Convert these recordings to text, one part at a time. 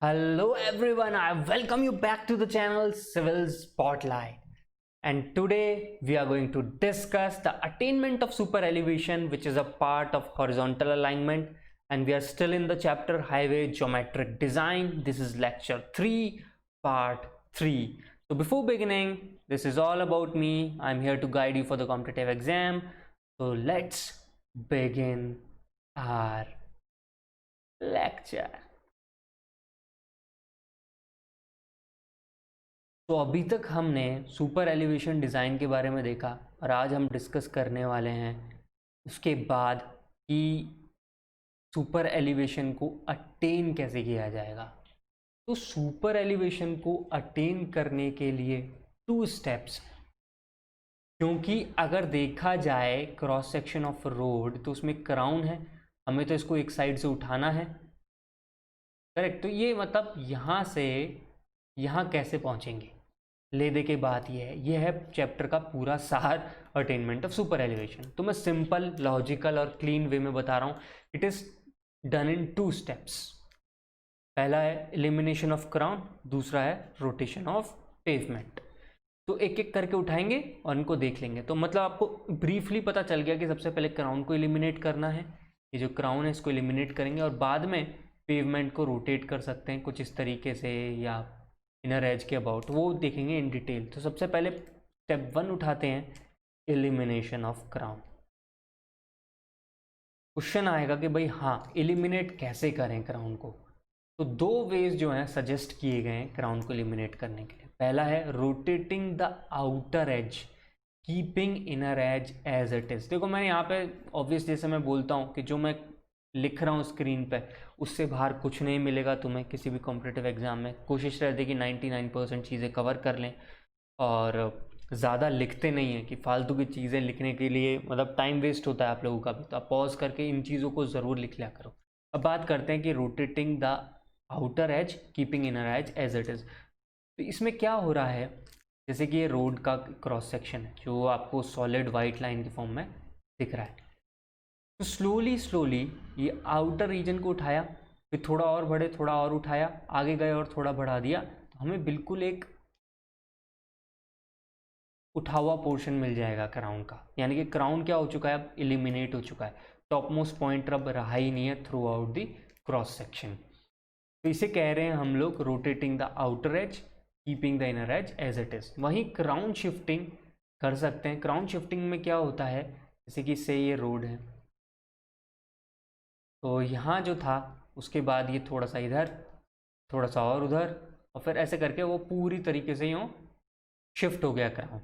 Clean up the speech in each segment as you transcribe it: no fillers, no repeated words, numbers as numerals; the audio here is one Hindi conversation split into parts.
Hello everyone, I welcome you back to the channel Civil Spotlight. And today we are going to discuss the attainment of super elevation, which is a part of horizontal alignment, and we are still in the chapter Highway Geometric Design. This is lecture 3, part 3. So before beginning, this is all about me. I'm here to guide you for the competitive exam. So let's begin our lecture. तो अभी तक हमने सुपर एलिवेशन डिज़ाइन के बारे में देखा और आज हम डिस्कस करने वाले हैं उसके बाद कि सुपर एलिवेशन को अटेन कैसे किया जाएगा। तो सुपर एलिवेशन को अटेन करने के लिए 2 स्टेप्स, क्योंकि अगर देखा जाए क्रॉस सेक्शन ऑफ रोड तो उसमें क्राउन है, हमें तो इसको एक साइड से उठाना है, करेक्ट। तो ये मतलब यहाँ से यहाँ कैसे पहुँचेंगे, ले दे के बात ये है चैप्टर का पूरा सार, अटेनमेंट ऑफ सुपर एलिवेशन। तो मैं सिंपल, लॉजिकल और क्लीन वे में बता रहा हूँ। It is done in 2 steps. पहला है एलिमिनेशन ऑफ क्राउन, दूसरा है रोटेशन ऑफ पेवमेंट। तो एक एक करके उठाएंगे और इनको देख लेंगे। तो मतलब आपको ब्रीफली पता चल गया कि सबसे पहले क्राउन को एलिमिनेट करना है, ये जो क्राउन है इसको एलिमिनेट करेंगे और बाद में पेवमेंट को रोटेट कर सकते हैं कुछ इस तरीके से या इनर एज के अबाउट, वो देखेंगे इन डिटेल। तो सबसे पहले स्टेप 1 उठाते हैं, एलिमिनेशन ऑफ क्राउन। क्वेश्चन आएगा कि भाई हाँ, एलिमिनेट कैसे करें क्राउन को। तो 2 वेज जो हैं सजेस्ट किए गए हैं क्राउन को एलिमिनेट करने के लिए। पहला है rotating the outer edge, keeping inner edge as it is. देखो मैं यहाँ पे ऑब्वियस जैसे मैं बोलता हूँ कि जो मैं लिख रहा हूँ स्क्रीन पे उससे बाहर कुछ नहीं मिलेगा तुम्हें किसी भी कॉम्पिटिटिव एग्जाम में। कोशिश रहती है कि 99% चीज़ें कवर कर लें और ज़्यादा लिखते नहीं हैं कि फालतू की चीज़ें लिखने के लिए मतलब टाइम वेस्ट होता है आप लोगों का भी। तो आप पॉज करके इन चीज़ों को ज़रूर लिख लिया करो। अब बात करते हैं कि rotating the outer edge, keeping inner edge as it is. तो इसमें क्या हो रहा है, जैसे कि ये रोड का क्रॉस सेक्शन है जो आपको सॉलिड वाइट लाइन के फॉर्म में दिख रहा है। तो स्लोली ये आउटर रीजन को उठाया, फिर थोड़ा और बढ़े, थोड़ा और उठाया, आगे गए और थोड़ा बढ़ा दिया, तो हमें बिल्कुल एक उठा हुआ पोर्शन मिल जाएगा क्राउन का। यानी कि क्राउन क्या हो चुका है, अब एलिमिनेट हो चुका है। टॉप मोस्ट पॉइंट अब रहा ही नहीं है throughout the cross section. तो इसे कह रहे हैं हम लोग rotating the outer edge, keeping the inner edge as it is. वहीं क्राउन शिफ्टिंग कर सकते हैं। क्राउन शिफ्टिंग में क्या होता है, जैसे कि से ये रोड है तो यहाँ जो था उसके बाद ये थोड़ा सा इधर, थोड़ा सा और उधर, और फिर ऐसे करके वो पूरी तरीके से यूँ शिफ्ट हो गया क्राउन।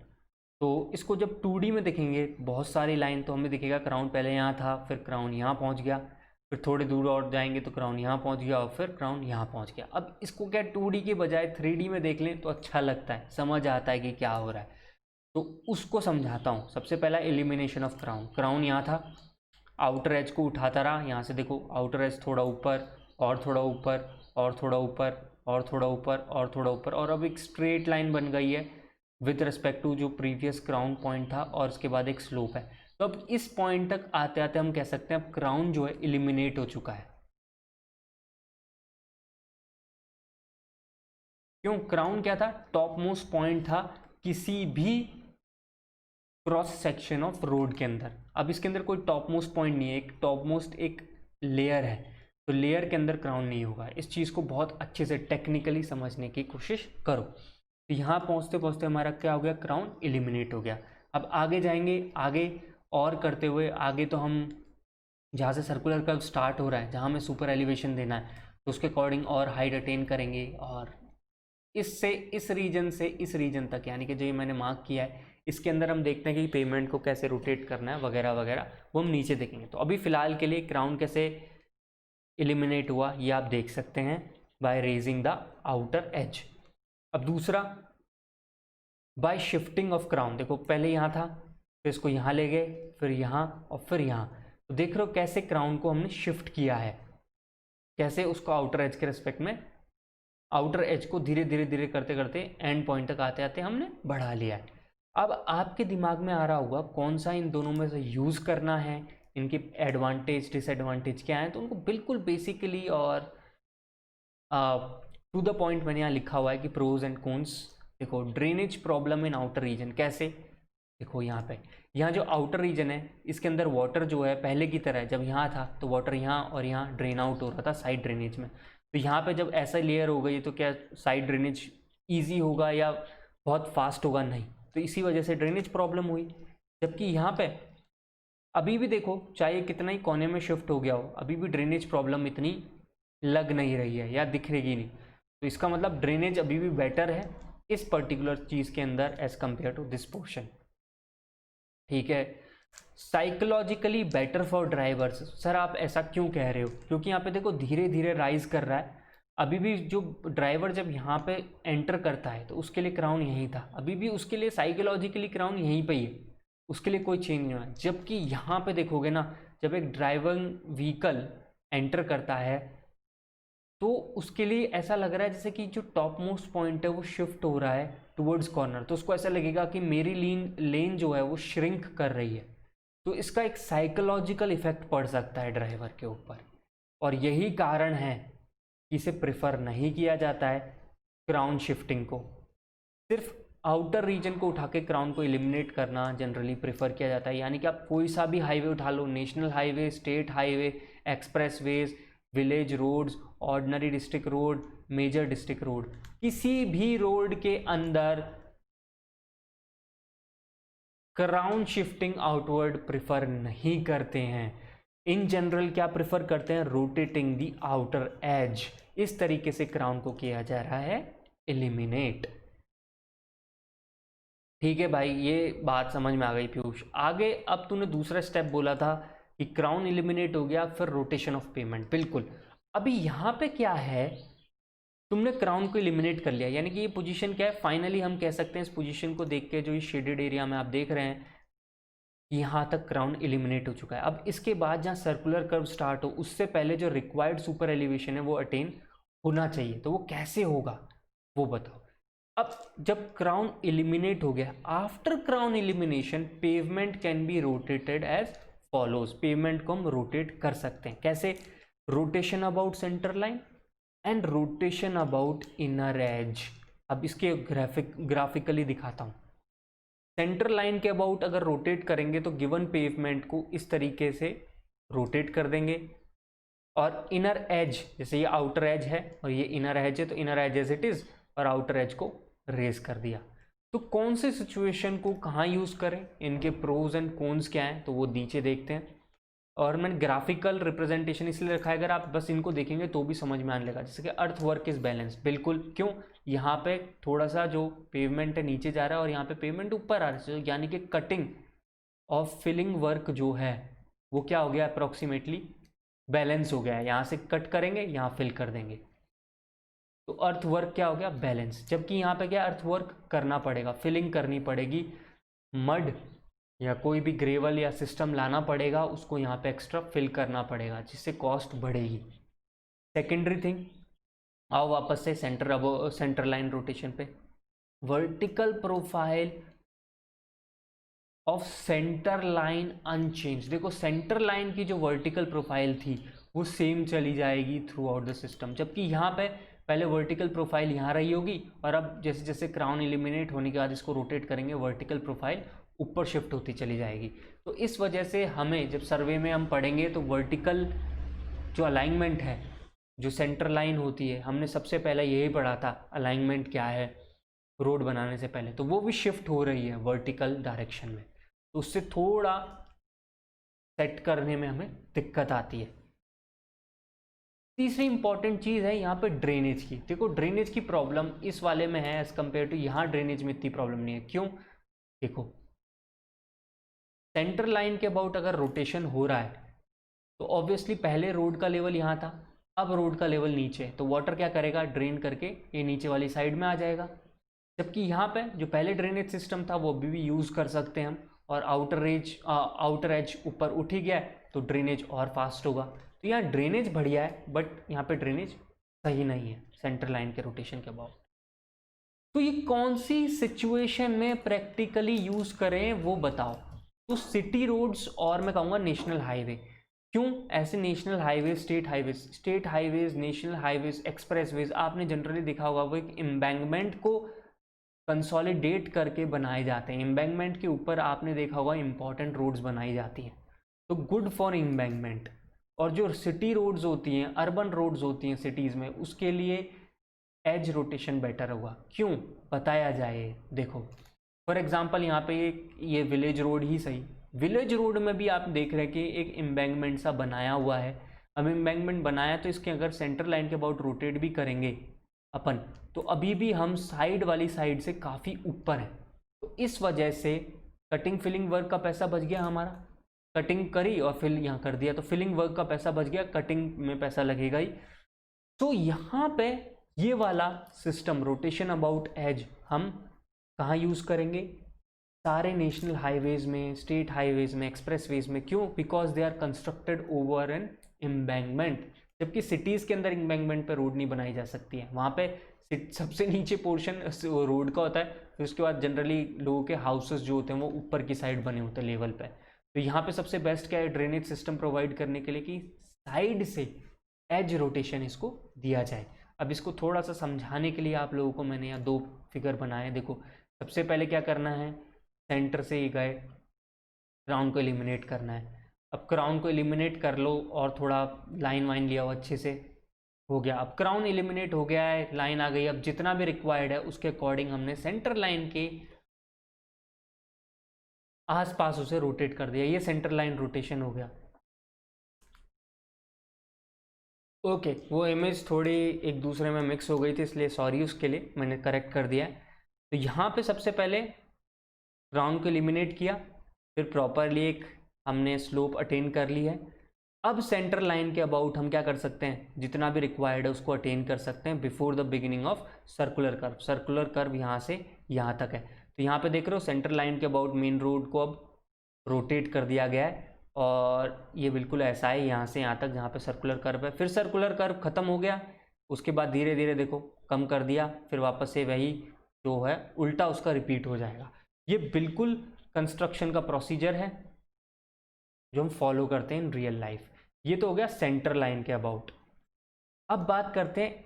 तो इसको जब 2D में देखेंगे बहुत सारी लाइन, तो हमें दिखेगा क्राउन पहले यहाँ था, फिर क्राउन यहाँ पहुँच गया, फिर थोड़ी दूर और जाएंगे तो क्राउन यहाँ पहुँच गया और फिर क्राउन यहाँ पहुँच गया। अब इसको क्या 2D के बजाय 3D में देख लें तो अच्छा लगता है, समझ आता है कि क्या हो रहा है। तो उसको समझाता हूँ। सबसे पहला एलिमिनेशन ऑफ क्राउन। क्राउन यहाँ था, आउटर एज को उठाता रहा, यहाँ से देखो आउटर एज थोड़ा ऊपर और थोड़ा ऊपर और थोड़ा ऊपर और थोड़ा ऊपर और थोड़ा ऊपर, और अब एक स्ट्रेट लाइन बन गई है विद रिस्पेक्ट टू जो प्रीवियस क्राउन पॉइंट था, और उसके बाद एक स्लोप है। तो अब इस पॉइंट तक आते आते हम कह सकते हैं अब क्राउन जो है एलिमिनेट हो चुका है। क्यों? क्राउन क्या था, टॉप मोस्ट पॉइंट था किसी भी क्रॉस सेक्शन ऑफ रोड के अंदर। अब इसके अंदर कोई टॉप मोस्ट पॉइंट नहीं है, एक टॉप मोस्ट एक लेयर है, तो लेयर के अंदर क्राउन नहीं होगा। इस चीज़ को बहुत अच्छे से टेक्निकली समझने की कोशिश करो। तो यहाँ पहुँचते पहुँचते हमारा क्या हो गया, क्राउन एलिमिनेट हो गया। अब आगे जाएंगे, आगे और करते हुए आगे तो हम जहाँ से सर्कुलर कर्व स्टार्ट हो रहा है, जहाँ हमें सुपर एलिवेशन देना है, तो उसके अकॉर्डिंग और हाइट अटेन करेंगे, और इससे इस रीजन से इस रीजन तक, यानी कि जो ये मैंने मार्क किया है इसके अंदर हम देखते हैं कि पेमेंट को कैसे रोटेट करना है वगैरह वगैरह, वो हम नीचे देखेंगे। तो अभी फ़िलहाल के लिए क्राउन कैसे एलिमिनेट हुआ ये आप देख सकते हैं, by raising the outer as. अब दूसरा, बाय शिफ्टिंग ऑफ क्राउन। देखो पहले यहाँ था, फिर इसको यहाँ ले गए, फिर यहाँ और फिर यहाँ। तो देख रहे हो कैसे क्राउन को हमने शिफ्ट किया है, कैसे उसको आउटर एज के रिस्पेक्ट में, आउटर एज को धीरे धीरे धीरे करते करते एंड पॉइंट तक आते आते हमने बढ़ा लिया है। अब आपके दिमाग में आ रहा होगा कौन सा इन दोनों में से यूज़ करना है, इनके एडवांटेज डिसएडवांटेज क्या है। तो उनको बिल्कुल बेसिकली और टू द पॉइंट मैंने यहाँ लिखा हुआ है कि प्रोज एंड कॉन्स। देखो drainage problem in outer region, कैसे? देखो यहाँ पे, यहाँ जो आउटर रीजन है इसके अंदर वाटर जो है पहले की तरह है, जब यहाँ था तो वाटर यहाँ और यहाँ ड्रेन आउट हो रहा था साइड ड्रेनेज में। तो यहाँ पे जब ऐसा लेयर हो गई तो क्या साइड ड्रेनेज ईजी होगा या बहुत फास्ट होगा? नहीं। तो इसी वजह से ड्रेनेज प्रॉब्लम हुई। जबकि यहाँ पे अभी भी देखो, चाहे कितना ही कोने में शिफ्ट हो गया हो, अभी भी ड्रेनेज प्रॉब्लम इतनी लग नहीं रही है या दिख रहेगी नहीं। तो इसका मतलब ड्रेनेज अभी भी बेटर है इस पर्टिकुलर चीज़ के अंदर as compare to this portion. ठीक है। Psychologically better for drivers, sir आप ऐसा क्यों कह रहे हो? क्योंकि यहाँ पे देखो धीरे धीरे राइज कर रहा है। अभी भी जो ड्राइवर जब यहाँ पे एंटर करता है तो उसके लिए क्राउन यहीं था, अभी भी उसके लिए साइकोलॉजिकली क्राउन यहीं पे ही है, उसके लिए कोई चेंज नहीं हुआ। जबकि यहाँ पे देखोगे ना, जब एक ड्राइवर व्हीकल एंटर करता है तो उसके लिए ऐसा लग रहा है जैसे कि जो टॉप मोस्ट पॉइंट है वो शिफ्ट हो रहा है टुवर्ड्स कॉर्नर, तो उसको ऐसा लगेगा कि मेरी लेन जो है वो श्रिंक कर रही है। तो इसका एक साइकोलॉजिकल इफेक्ट पड़ सकता है ड्राइवर के ऊपर, और यही कारण है कि इसे प्रेफर नहीं किया जाता है क्राउन शिफ्टिंग को। सिर्फ आउटर रीजन को उठा के क्राउन को एलिमिनेट करना जनरली प्रेफर किया जाता है। यानी कि आप कोई सा भी हाईवे उठा लो, national highway, state highway, expressways, village roads, ordinary district road, major district road, किसी भी रोड के अंदर क्राउन शिफ्टिंग आउटवर्ड प्रेफर नहीं करते हैं। इन जनरल क्या प्रेफर करते हैं? Rotating the outer as. इस तरीके से क्राउन को किया जा रहा है एलिमिनेट। ठीक है भाई, ये बात समझ में आ गई पीयूष। आगे अब तूने दूसरा स्टेप बोला था कि क्राउन एलिमिनेट हो गया, फिर रोटेशन ऑफ पेमेंट। बिल्कुल। अभी यहाँ पे क्या है, तुमने क्राउन को एलिमिनेट कर लिया, यानी कि ये पोजीशन क्या है? फाइनली हम कह सकते हैं इस पोजीशन को देख के, जो ये शेडेड एरिया में आप देख रहे हैं, यहाँ तक क्राउन एलिमिनेट हो चुका है। अब इसके बाद जहाँ सर्कुलर कर्व स्टार्ट हो, उससे पहले जो रिक्वायर्ड सुपर एलिवेशन है वो अटेन होना चाहिए। तो वो कैसे होगा वो बताओ। अब जब क्राउन एलिमिनेट हो गया, after crown elimination pavement can be rotated as follows. Pavement को हम रोटेट कर सकते हैं, कैसे? Rotation about centre line and rotation about inner edge. अब इसके ग्राफिकली दिखाता हूं। सेंटर लाइन के अबाउट अगर रोटेट करेंगे तो गिवन पेवमेंट को इस तरीके से रोटेट कर देंगे, और इनर एज, जैसे ये आउटर एज है और ये इनर एज है, तो inner edge as it is और आउटर एज को रेज कर दिया। तो कौन से सिचुएशन को कहाँ यूज करें, इनके प्रोज एंड कॉन्स क्या हैं, तो वो नीचे देखते हैं। और मैंने ग्राफिकल रिप्रेजेंटेशन इसलिए रखा है, अगर आप बस इनको देखेंगे तो भी समझ में आने लगा। जैसे कि अर्थ वर्क इज बैलेंस, बिल्कुल। क्यों? यहाँ पे थोड़ा सा जो पेवमेंट है नीचे जा रहा है और यहाँ पे पेवमेंट ऊपर आ रहा है, यानी कि कटिंग और फिलिंग वर्क जो है वो क्या हो गया? अप्रोक्सीमेटली बैलेंस हो गया है। यहाँ से कट करेंगे, यहाँ फिल कर देंगे, तो अर्थ वर्क क्या हो गया? बैलेंस। जबकि यहाँ पे क्या अर्थ वर्क करना पड़ेगा, फिलिंग करनी पड़ेगी, मड या कोई भी ग्रेवल या सिस्टम लाना पड़ेगा, उसको यहाँ पे एक्स्ट्रा फिल करना पड़ेगा, जिससे कॉस्ट बढ़ेगी। सेकेंडरी थिंग, आओ वापस से सेंटर लाइन रोटेशन पे। Vertical profile of centre line unchange. देखो सेंटर लाइन की जो वर्टिकल प्रोफाइल थी वो सेम चली जाएगी थ्रू आउट द सिस्टम। जबकि यहाँ पे पहले वर्टिकल प्रोफाइल यहाँ रही होगी, और अब जैसे जैसे क्राउन एलिमिनेट होने के बाद इसको रोटेट करेंगे, वर्टिकल प्रोफाइल ऊपर शिफ्ट होती चली जाएगी। तो इस वजह से हमें जब सर्वे में हम पढ़ेंगे तो वर्टिकल जो अलाइनमेंट है, जो सेंटर लाइन होती है, हमने सबसे पहले यही पढ़ा था अलाइनमेंट क्या है रोड बनाने से पहले, तो वो भी शिफ्ट हो रही है वर्टिकल डायरेक्शन में। तो उससे थोड़ा सेट करने में हमें दिक्कत आती है। तीसरी इंपॉर्टेंट चीज़ है यहाँ पे ड्रेनेज की। देखो ड्रेनेज की प्रॉब्लम इस वाले में है एज कम्पेयर टू यहाँ ड्रेनेज में इतनी प्रॉब्लम नहीं है। क्यों? देखो सेंटर लाइन के अबाउट अगर रोटेशन हो रहा है तो ऑब्वियसली पहले रोड का लेवल यहाँ था, अब रोड का लेवल नीचे है, तो वाटर क्या करेगा? ड्रेन करके ये नीचे वाली साइड में आ जाएगा। जबकि यहाँ पे जो पहले ड्रेनेज सिस्टम था वो अभी भी यूज़ कर सकते हैं हम, और आउटर एज ऊपर उठ ही गया है तो ड्रेनेज और फास्ट होगा। तो यहाँ ड्रेनेज बढ़िया है, बट यहाँ पे ड्रेनेज सही नहीं है सेंटर लाइन के रोटेशन के अबाउट। तो ये कौन सी सिचुएशन में प्रैक्टिकली यूज़ करें वो बताओ। तो सिटी रोड्स और मैं कहूँगा नेशनल हाईवे। क्यों ऐसे national highways, state highways, national highways, expressways आपने जनरली देखा होगा, वो एक एम्बैंकमेंट को कंसोलिडेट करके बनाए जाते हैं। एम्बैंकमेंट के ऊपर आपने देखा होगा इंपॉर्टेंट रोड्स बनाई जाती हैं, तो गुड फॉर एम्बैंकमेंट। और जो सिटी रोड्स होती हैं, अर्बन रोड्स होती हैं सिटीज़ में, उसके लिए एज रोटेशन बेटर होगा। क्यों बताया जाए, देखो फॉर एग्जांपल यहाँ पे ये विलेज रोड ही सही, विलेज रोड में भी आप देख रहे हैं कि एक एम्बैंकमेंट सा बनाया हुआ है। अब एम्बैंकमेंट बनाया तो इसके अगर सेंटर लाइन के अबाउट रोटेट भी करेंगे अपन, तो अभी भी हम साइड वाली साइड से काफ़ी ऊपर हैं। तो इस वजह से कटिंग फिलिंग वर्क का पैसा बच गया हमारा, कटिंग करी और फिल यहाँ कर दिया, तो फिलिंग वर्क का पैसा बच गया, कटिंग में पैसा लगेगा ही। तो यहाँ पे ये वाला सिस्टम रोटेशन अबाउट एज हम कहाँ यूज़ करेंगे, सारे नेशनल हाईवेज में, स्टेट हाईवेज में, एक्सप्रेसवेज में। क्यों? Because they are constructed over an embankment. जबकि सिटीज़ के अंदर एम्बैंकमेंट पे रोड नहीं बनाई जा सकती है, वहाँ पे सबसे नीचे पोर्शन रोड का होता है, फिर उसके बाद जनरली लोगों के हाउसेस जो होते हैं वो ऊपर की साइड बने होते हैं लेवल पे। तो यहाँ पे सबसे बेस्ट क्या है, ड्रेनेज सिस्टम प्रोवाइड करने के लिए कि साइड से एज रोटेशन इसको दिया जाए। अब इसको थोड़ा सा समझाने के लिए आप लोगों को मैंने यहाँ 2 फिगर बनाए। देखो सबसे पहले क्या करना है, सेंटर से ये गए, क्राउन को एलिमिनेट करना है। अब क्राउन को एलिमिनेट कर लो और थोड़ा लाइन वाइन लिया हो अच्छे से, हो गया। अब क्राउन एलिमिनेट हो गया है, लाइन आ गई। अब जितना भी रिक्वायर्ड है उसके अकॉर्डिंग हमने सेंटर लाइन के आसपास उसे रोटेट कर दिया, ये सेंटर लाइन रोटेशन हो गया। ओके वो इमेज थोड़ी एक दूसरे में मिक्स हो गई थी, इसलिए सॉरी, उसके लिए मैंने करेक्ट कर दिया है। तो यहाँ पे सबसे पहले क्राउन को एलिमिनेट किया, फिर प्रॉपरली एक हमने स्लोप अटेन कर ली है। अब सेंटर लाइन के अबाउट हम क्या कर सकते हैं, जितना भी रिक्वायर्ड है उसको अटेन कर सकते हैं before the beginning of circular curve. Circular curve यहाँ से यहाँ तक है। तो यहाँ पे देख रहे हो सेंटर लाइन के अबाउट मेन रोड को अब रोटेट कर दिया गया है, और ये बिल्कुल ऐसा है यहाँ से यहाँ तक जहाँ पे सर्कुलर कर्व है। फिर सर्कुलर कर्व ख़त्म हो गया, उसके बाद धीरे धीरे देखो कम कर दिया, फिर वापस से वही जो है उल्टा उसका रिपीट हो जाएगा। ये बिल्कुल कंस्ट्रक्शन का प्रोसीजर है जो हम फॉलो करते हैं इन रियल लाइफ। ये तो हो गया सेंटर लाइन के अबाउट। अब बात करते हैं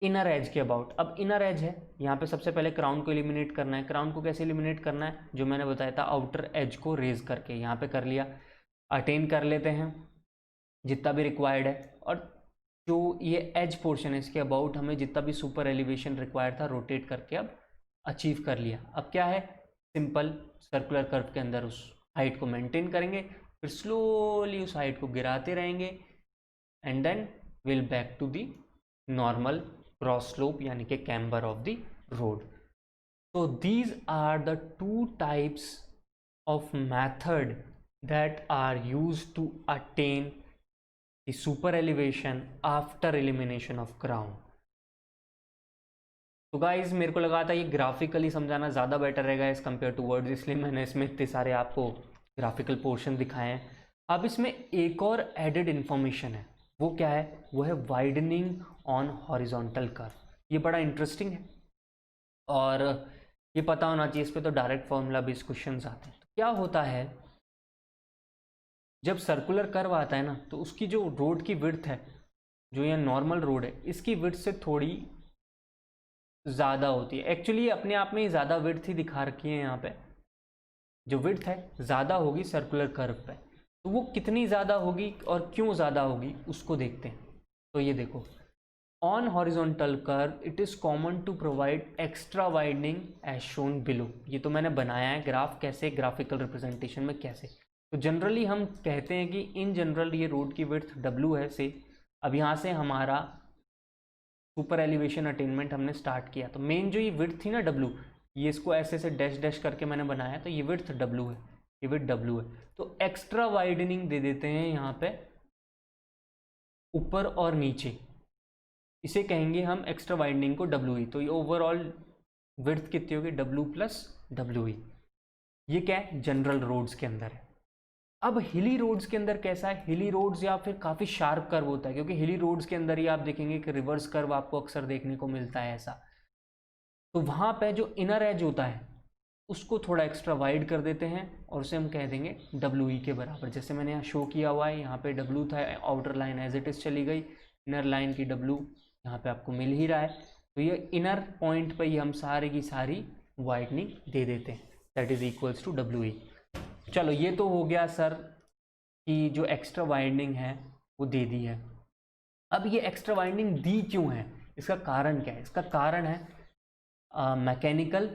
इनर एज के अबाउट। अब इनर एज है, यहाँ पे सबसे पहले क्राउन को एलिमिनेट करना है। क्राउन को कैसे एलिमिनेट करना है, जो मैंने बताया था आउटर एज को रेज करके, यहाँ पे कर लिया, अटेन कर लेते हैं जितना भी रिक्वायर्ड है। और जो ये एज पोर्शन है इसके अबाउट हमें जितना भी सुपर एलिवेशन रिक्वायर्ड था रोटेट करके अब अचीव कर लिया। अब क्या है, सिंपल सर्कुलर कर्व के अंदर उस हाइट को मेंटेन करेंगे, फिर स्लोली उस हाइट को गिराते रहेंगे, and then will back to the normal cross slope यानी कि camber of the road. So these are the 2 types of method that are used to attain the super elevation after elimination of crown. तो गाइज मेरे को लगा था ये ग्राफिकली समझाना ज़्यादा बेटर रहेगा एज़ कम्पेयर टू वर्ड्स, इसलिए मैंने इसमें इतने सारे आपको ग्राफिकल पोर्शन दिखाए हैं। अब इसमें एक और एडेड इन्फॉर्मेशन है, वो क्या है, वो है वाइडनिंग ऑन हॉरिजॉन्टल कर्व। ये बड़ा इंटरेस्टिंग है और ये पता होना चाहिए, इस पे तो डायरेक्ट फॉर्मूला बेस्ड क्वेश्चंस आते हैं। तो क्या होता है, जब सर्कुलर कर्व आता है ना, तो उसकी जो रोड की विड्थ है, जो ये नॉर्मल रोड है, इसकी विड्थ से थोड़ी ज़्यादा होती है। एक्चुअली अपने आप में ही ज़्यादा विड्थ ही दिखा रखी है यहाँ पे, जो विड्थ है ज़्यादा होगी सर्कुलर कर्व पे। तो वो कितनी ज़्यादा होगी और क्यों ज़्यादा होगी उसको देखते हैं। तो ये देखो, On horizontal curve, it is common to provide extra widening as shown below. ये तो मैंने बनाया है ग्राफ, कैसे ग्राफिकल रिप्रेजेंटेशन में कैसे। तो जनरली हम कहते हैं कि इन जनरल ये रोड की विड्थ W है से। अब यहाँ से हमारा सुपर एलिवेशन अटेनमेंट हमने स्टार्ट किया, तो मेन जो ये विड्थ थी ना W, ये इसको ऐसे से डैश डैश करके मैंने बनाया, तो ये विड्थ W है, ये विड्थ W है। तो एक्स्ट्रा वाइडनिंग दे देते हैं यहाँ पे ऊपर और नीचे, इसे कहेंगे हम एक्स्ट्रा वाइडनिंग को WE। तो ये ओवरऑल विड्थ कितनी होगी, W प्लस WE। ये क्या है, जनरल रोड्स के अंदर है। अब हिली रोड्स के अंदर कैसा है, हिली रोड्स या फिर काफ़ी शार्प कर्व होता है, क्योंकि हिली रोड्स के अंदर ही आप देखेंगे कि रिवर्स कर्व आपको अक्सर देखने को मिलता है ऐसा। तो वहाँ पे जो इनर एज होता है उसको थोड़ा एक्स्ट्रा वाइड कर देते हैं और उसे हम कह देंगे डब्ल्यू ई के बराबर। जैसे मैंने यहाँ शो किया हुआ है, यहाँ पे डब्ल्यू था, outer line edge it it is गई, इनर लाइन की डब्ल्यू यहाँ पे आपको मिल ही रहा है, तो ये इनर पॉइंट पे ही हम सारी की सारी वाइडनिंग दे देते हैं, that is equals to W E. चलो ये तो हो गया सर कि जो एक्स्ट्रा वाइडनिंग है वो दे दी है। अब ये एक्स्ट्रा वाइडनिंग दी क्यों है, इसका कारण क्या है? इसका कारण है मैकेनिकल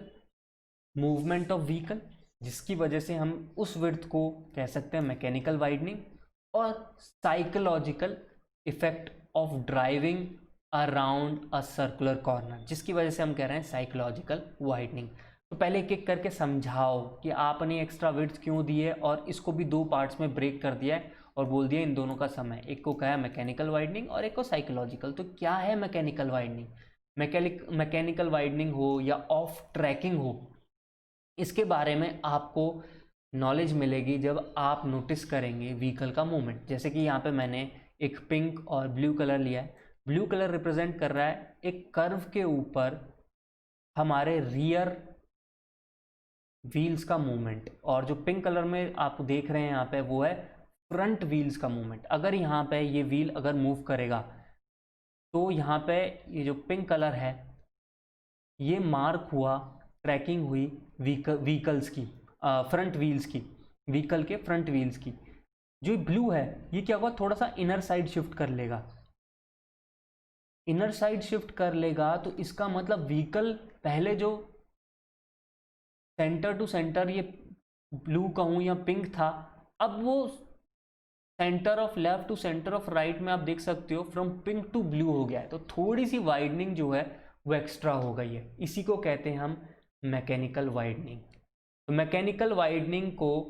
मूवमेंट ऑफ व्हीकल, जिसकी वजह से हम उस विड्थ को कह सकते हैं मैकेनिकल वाइडनिंग, और psychological effect of driving around a circular corner, जिसकी वजह से हम कह रहे हैं साइकोलॉजिकल वाइडनिंग। तो पहले एक एक करके समझाओ कि आपने एक्स्ट्रा विड्थ क्यों दी है, और इसको भी दो पार्ट्स में ब्रेक कर दिया है और बोल दिया इन दोनों का समय, एक को कहा मैकेनिकल वाइडनिंग और एक को साइकोलॉजिकल। तो क्या है मैकेनिकल वाइडनिंग? मैकेनिकल वाइडनिंग हो या ऑफ ट्रैकिंग हो, इसके बारे में आपको नॉलेज मिलेगी जब आप नोटिस करेंगे व्हीकल का मूवमेंट। जैसे कि यहाँ पे मैंने एक पिंक और ब्लू कलर लिया है, ब्लू कलर रिप्रेजेंट कर रहा है एक कर्व के ऊपर हमारे रियर व्हील्स का मूवमेंट, और जो पिंक कलर में आप देख रहे हैं यहाँ पे वो है फ्रंट व्हील्स का मूवमेंट। अगर यहाँ पे ये व्हील अगर मूव करेगा तो यहाँ पे ये जो पिंक कलर है ये मार्क हुआ, ट्रैकिंग हुई व्हीकल्स की, फ्रंट व्हील्स की, व्हीकल के फ्रंट व्हील्स की। जो ब्लू है ये क्या होगा, थोड़ा सा इनर साइड शिफ्ट कर लेगा, इनर साइड शिफ्ट कर लेगा, तो इसका मतलब व्हीकल पहले जो सेंटर टू सेंटर ये ब्लू कहूँ या पिंक था, अब वो centre of left to centre of right में आप देख सकते हो फ्रॉम पिंक टू ब्लू हो गया है। तो थोड़ी सी वाइडनिंग जो है वो एक्स्ट्रा हो गई है, इसी को कहते हैं हम मैकेनिकल वाइडनिंग। तो मैकेनिकल वाइडनिंग को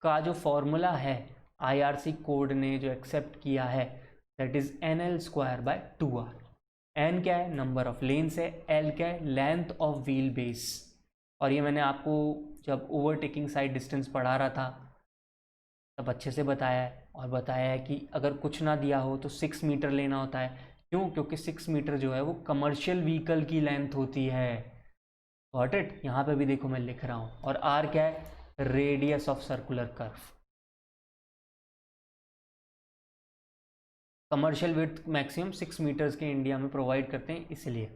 का जो फॉर्मूला है आईआरसी कोड ने जो एक्सेप्ट किया है, दैट इज NL²/2R। एन क्या है, नंबर ऑफ लेन्स है, एल क्या है, लेंथ ऑफ व्हील बेस। और ये मैंने आपको जब ओवरटेकिंग साइड डिस्टेंस पढ़ा रहा था तब अच्छे से बताया है, और बताया है कि अगर कुछ ना दिया हो तो 6 मीटर लेना होता है। क्यों? क्योंकि 6 मीटर जो है वो कमर्शियल व्हीकल की लेंथ होती है। Got it? यहाँ पे भी देखो मैं लिख रहा हूँ। और आर क्या है, radius of circular curve. Commercial width maximum 6 metres के इंडिया में प्रोवाइड करते हैं इसलिए।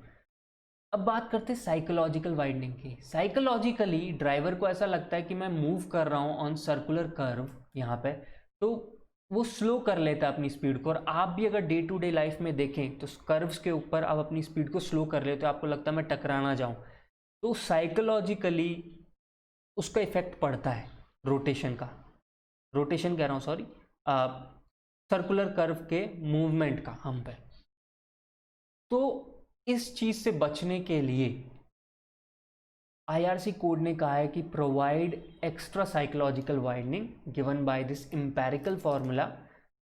अब बात करते हैं साइकोलॉजिकल वाइडनिंग की। साइकोलॉजिकली ड्राइवर को ऐसा लगता है कि मैं मूव कर रहा हूँ ऑन सर्कुलर कर्व यहाँ पे, तो वो स्लो कर लेता है अपनी स्पीड को। और आप भी अगर डे टू डे लाइफ में देखें तो कर्व्स के ऊपर आप अपनी स्पीड को स्लो कर लेते हो, आपको लगता है मैं टकरा ना जाऊँ, तो साइकोलॉजिकली उसका इफेक्ट पड़ता है रोटेशन का, रोटेशन कह रहा हूँ सॉरी, सर्कुलर कर्व के मूवमेंट का हम पे। तो इस चीज से बचने के लिए आईआरसी कोड ने कहा है कि provide extra psychological widening given by this empirical formula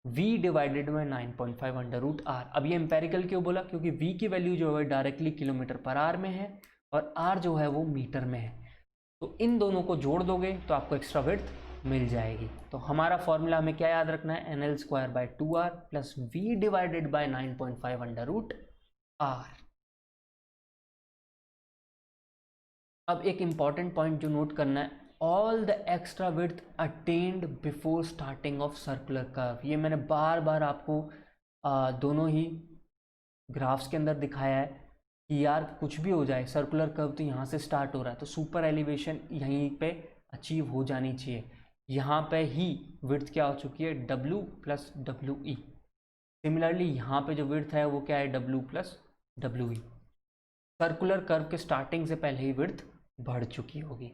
v divided by 9.5 √r। अब ये एम्पेरिकल क्यों बोला? क्योंकि v की वैल्यू जो है डायरेक्टली km/h में है और r जो है वो मीटर में है। तो इन दोनों को जोड़ दोगे तो आपको एक्स्ट्रा विड्थ मिल जाएगी। तो हमारा फॉर्मूला हमें क्या याद रखना है, NL²/2R plus v divided by 9.5 √r। अब एक इंपॉर्टेंट पॉइंट जो नोट करना है, all the extra width attend before starting of circular curve. ये मैंने बार बार आपको दोनों ही ग्राफ्स के अंदर दिखाया है कि यार कुछ भी हो जाए, सर्कुलर कर्व तो यहाँ से स्टार्ट हो रहा है, तो सुपर एलिवेशन यहीं पे अचीव हो जानी चाहिए। यहाँ पे ही विड्थ क्या हो चुकी है, W + WE। सिमिलरली यहाँ पे जो विड्थ है वो क्या है, W + WE। सर्कुलर कर्व के स्टार्टिंग से पहले ही विड्थ बढ़ चुकी होगी।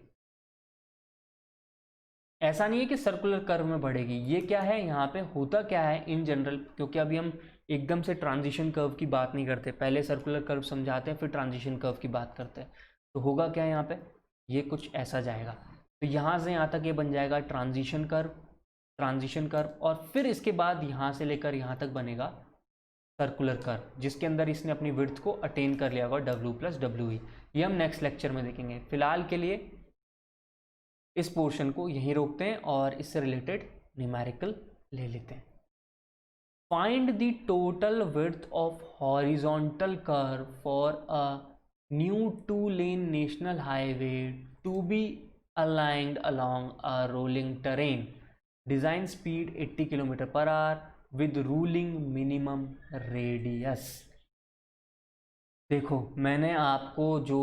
ऐसा नहीं है कि सर्कुलर कर्व में बढ़ेगी, ये क्या है, यहाँ पे होता क्या है इन जनरल, क्योंकि अभी हम एकदम से ट्रांजिशन कर्व की बात नहीं करते, पहले सर्कुलर कर्व समझाते हैं फिर ट्रांजिशन कर्व की बात करते हैं। तो होगा क्या यहाँ पे, ये कुछ ऐसा जाएगा, तो यहाँ से यहाँ तक ये बन जाएगा ट्रांजिशन कर्व, ट्रांजिशन कर्व, और फिर इसके बाद यहाँ से लेकर यहाँ तक बनेगा सर्कुलर कर्व, जिसके अंदर इसने अपनी विड्थ को अटेन कर लिया होगा W + WE। ये हम नेक्स्ट लेक्चर में देखेंगे। फिलहाल के लिए इस पोर्शन को यहीं रोकते हैं और इससे रिलेटेड न्यूमेरिकल ले लेते हैं। Find the total width of horizontal curve for a new 2-lane national highway to be aligned along a rolling terrain, design speed 80 km/h with ruling minimum radius। देखो मैंने आपको जो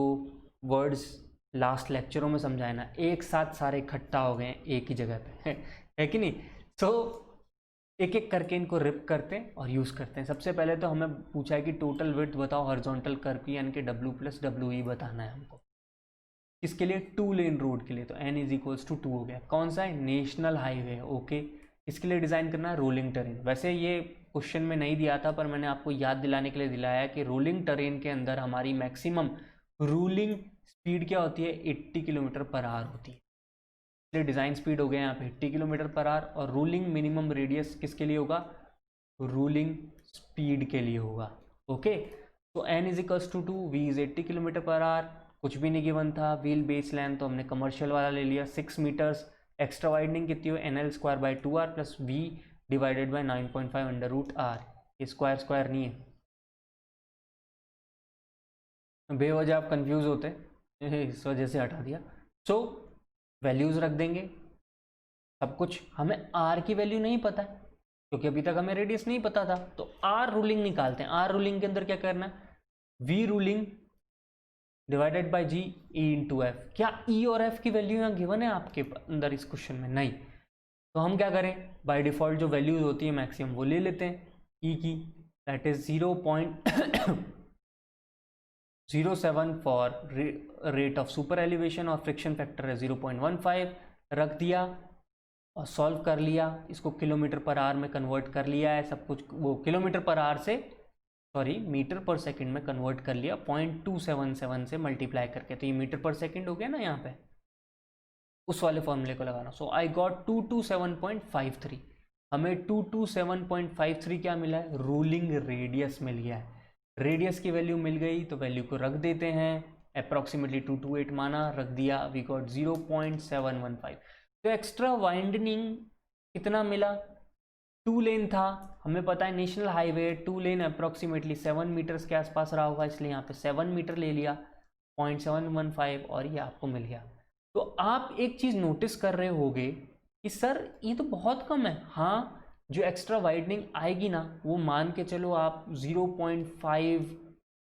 वर्ड्स लास्ट लेक्चरों में समझाए ना, एक साथ सारे इकट्ठा हो गए एक ही जगह पे है कि नहीं। तो एक एक करके इनको रिप करते हैं और यूज़ करते हैं। सबसे पहले तो हमें पूछा है कि टोटल विड्थ बताओ हॉरिजॉन्टल कर्व की, यानी कि W+WE बताना है हमको। इसके लिए 2-lane रोड के लिए तो n = 2 हो गया। कौन सा है? National highway, okay. इसके लिए डिज़ाइन करना है रोलिंग टेरेन। वैसे ये क्वेश्चन में नहीं दिया था, पर मैंने आपको याद दिलाने के लिए दिलाया कि रोलिंग टेरेन के अंदर हमारी मैक्सिमम रूलिंग स्पीड क्या होती है? 80 km/h होती है। इसलिए डिज़ाइन स्पीड हो गया यहाँ पे 80 km/h, और रूलिंग मिनिमम रेडियस किसके लिए होगा? रूलिंग स्पीड के लिए होगा, ओके। तो n = 2, v = 80 km/h, कुछ भी नहीं गिवन था। व्हील बेस लेंथ तो हमने कमर्शियल वाला ले लिया 6 मीटर्स। एक्स्ट्रा वाइडनिंग कितनी हो? NL²/2R + V / 9.5 √R। ये स्क्वायर स्क्वायर नहीं है, बेवजह आप कंफ्यूज होते इस वजह से हटा दिया। सो वैल्यूज़ रख देंगे सब कुछ। हमें R की वैल्यू नहीं पता है क्योंकि अभी तक हमें रेडियस नहीं पता था, तो R रूलिंग निकालते हैं। R रूलिंग के अंदर क्या करना है? V ruling / G E × F। क्या E और F की वैल्यू यहाँ गिवन है आपके अंदर इस क्वेश्चन में? नहीं। तो हम क्या करें? बाय डिफ़ॉल्ट जो वैल्यूज होती है मैक्सिमम वो ले लेते हैं E की, that is 0.07 for rate of super elevation, और फ्रिक्शन फैक्टर है 0.15। रख दिया और सॉल्व कर लिया। इसको km/h में कन्वर्ट कर लिया है सब कुछ, वो km/h से मीटर पर सेकंड में कन्वर्ट कर लिया 0.277 से मल्टीप्लाई करके। तो ये मीटर पर सेकंड हो गया ना यहाँ पे, उस वाले फॉर्मूले को लगाना। सो आई गॉट 227.53। हमें 227.53 क्या मिला है? रूलिंग रेडियस मिल गया है। रेडियस की वैल्यू मिल गई तो वैल्यू को रख देते हैं, अप्रॉक्सीमेटली 228 माना, रख दिया, वी गॉट 0.715। तो एक्स्ट्रा वाइंडनिंग कितना मिला? 2 लेन था, हमें पता है नेशनल हाईवे 2 लेन अप्रॉक्सीमेटली 7 मीटर्स के आसपास रहा होगा, इसलिए यहाँ पे 7 मीटर ले लिया 0.715, और ये आपको मिल गया। तो आप एक चीज़ नोटिस कर रहे होगे कि सर ये तो बहुत कम है। हाँ, जो एक्स्ट्रा वाइडनिंग आएगी ना, वो मान के चलो आप 0.5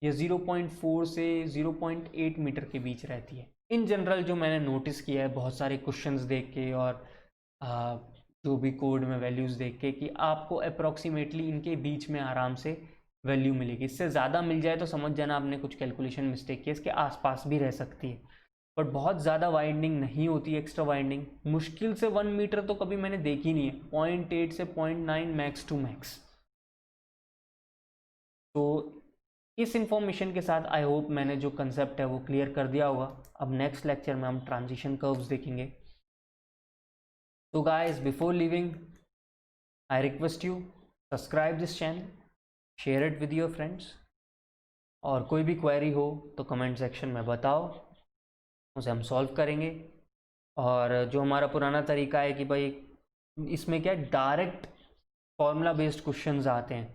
या 0.4 से 0.8 मीटर के बीच रहती है इन जनरल। जो मैंने नोटिस किया है बहुत सारे क्वेश्चंस देख के और जो भी कोड में वैल्यूज़ देख के, कि आपको अप्रॉक्सीमेटली इनके बीच में आराम से वैल्यू मिलेगी। इससे ज़्यादा मिल जाए तो समझ जाना आपने कुछ कैलकुलेशन मिस्टेक की, इसके आसपास भी रह सकती है, बट बहुत ज़्यादा वाइंडिंग नहीं होती है। एक्स्ट्रा वाइंडिंग मुश्किल से 1 मीटर तो कभी मैंने देखी नहीं है, 0.8 से 0.9 मैक्स टू मैक्स। तो इस इंफॉर्मेशन के साथ आई होप मैंने जो कंसेप्ट है वो क्लियर कर दिया होगा। अब नेक्स्ट लेक्चर में हम ट्रांजिशन कर्व्स देखेंगे। So guys, before leaving, I request you subscribe this channel, share it with your friends, और कोई भी क्वेरी हो तो कमेंट सेक्शन में बताओ, उसे हम सॉल्व करेंगे। और जो हमारा पुराना तरीका है कि भाई इसमें क्या डायरेक्ट फॉर्मूला बेस्ड क्वेश्चंस आते हैं,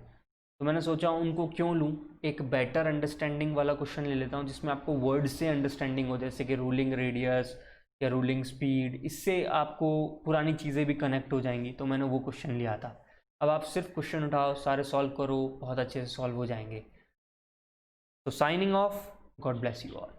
तो मैंने सोचा उनको क्यों लूँ, एक बेटर अंडरस्टैंडिंग वाला क्वेश्चन ले लेता हूँ जिसमें आपको वर्ड से अंडरस्टैंडिंग हो, जैसे कि रूलिंग रेडियस या रूलिंग स्पीड। इससे आपको पुरानी चीज़ें भी कनेक्ट हो जाएंगी, तो मैंने वो क्वेश्चन लिया था। अब आप सिर्फ क्वेश्चन उठाओ, सारे सॉल्व करो, बहुत अच्छे से सॉल्व हो जाएंगे। तो signing off, God bless you all.